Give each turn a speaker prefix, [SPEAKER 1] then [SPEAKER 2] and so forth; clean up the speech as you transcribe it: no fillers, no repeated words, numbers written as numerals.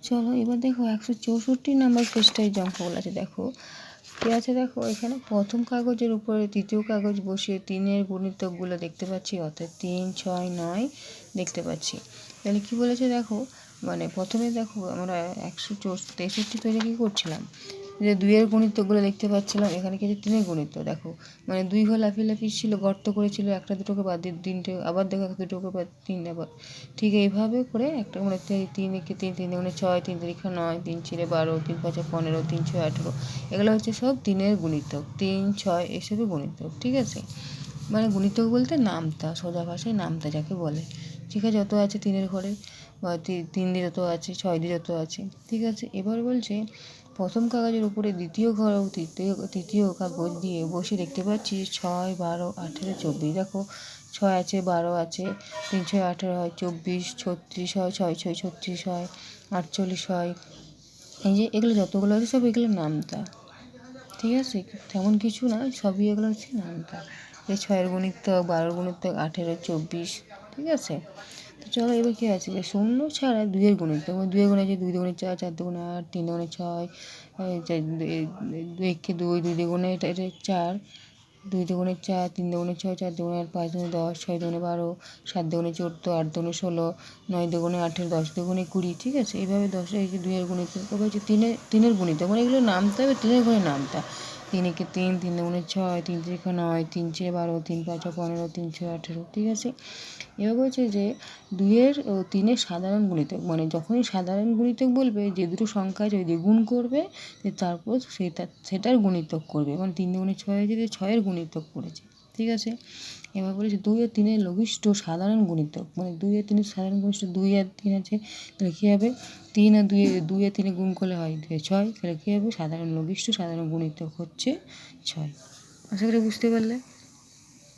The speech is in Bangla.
[SPEAKER 1] চলো এবার দেখো 164 নাম্বার পৃষ্ঠায় যে অঙ্কগুলো আছে দেখো কী আছে। দেখো এখানে প্রথম কাগজের উপরে তৃতীয় কাগজ বসিয়ে 3-এর গুণিতকগুলো দেখতে পাচ্ছি, অর্থাৎ 3, 6, 9 দেখতে পাচ্ছি। তাহলে কী বলেছে দেখো, মানে প্রথমে দেখো আমরা 163 তৈরি কী করছিলাম, যে 2-এর গুণিতকগুলো দেখতে পাচ্ছিলাম। এখানে কিন্তু 3-এর গুণিত দেখো, মানে 2 ঘর লাফিয়ে ছিল, গর্ত করেছিল, একটা দুটোকে বাদ দিয়ে 3টে, আবার দেখো একটা দুটোকে বাদ 3 আবার, ঠিক এইভাবে করে একটা মানে 3 একে 3, 3 দুগুণে 6, 3 তিরিখা 9, 3 4 12, 3 5 15, 3 6 18, এগুলো হচ্ছে সব 3-এর গুণিতক, 3, 6 এসবই গুণিতক, ঠিক আছে। মানে গুণিতক বলতে নামতা, সোজা ভাষায় নামতা যাকে বলে, ঠিক আছে। যত আছে 3-এর ঘরে বা 3 দিয়ে যত আছে, 6 দিয়ে যত আছে, ঠিক আছে। এবার বলছে প্রথম কাগজের উপরে দ্বিতীয় ঘর ও তৃতীয় কাগজ দিয়ে বসে দেখতে পাচ্ছি 6, 12, 18, 24। দেখো 6 আছে, 12 আছে, 3 6 18 হয়, 24, 36 হয়, 6 6 36 হয়, 48 হয়। এই যে এগুলো যতগুলো আছে সব এগুলো নামতা, ঠিক আছে, তেমন কিছু না, সবই এগুলো হচ্ছে নামতা। এই 6-এর গুণিতক, 12-এর গুণিতক, 18, 24, ঠিক আছে। তো চলো এবার কী আছে, যে শূন্য ছাড়া 2-এর গুণিতক, 2-এর গুণ আছে 2 দুগুণে 4, 4 দুগুণে 8, 3 দুগুণে 6, 2 একে 2, 2 দুগুণে এটা 4, 2 দুগুণে 4, 3 দুগুণে 6, 4 দুগুণে 8, 5 দুগুণে 10, 6 দুগুণে 12, 7 দুগুণে 14, 8 দুগুণে 16, 9 দুগুণে 18, 10 দুগুণে 20, ঠিক আছে। এইভাবে 10 এই যে 2-এর গুণিতক, ওকে হচ্ছে 3-এর গুণিতক, মানে এগুলো নামতে হবে 3-এর ঘরে নামতা। 3 একে 3, 3 দুগুণে 6, 3 তিরিখা 9, 3 4 12, 3 5 15, 3 6 18, ঠিক আছে। এবার বলছে যে 2-এর ও 3-এর সাধারণ গুণিতক, মানে যখনই সাধারণ গুণিতক বলবে, যে দুটো সংখ্যা আছে ওই দিয়ে গুণ করবে, তারপর সেটার গুণিতক করবে, মানে 3 দুগুণে 6 হয়েছে, 6-এর গুণিতক করেছে, ঠিক আছে। এবার বলেছে 2 আর 3-এর লঘিষ্ঠ সাধারণ গুণিতক, মানে 2 আর 3-এর সাধারণ গুণিষ্ঠ 2 আর 3 আছে, তাহলে কী হবে, 3 আর 2 আর 3 গুণ করলে হয় 6, তাহলে কী হবে, সাধারণ লঘিষ্ঠ সাধারণ গুণিতক হচ্ছে 6। আশা করি বুঝতে পারলে।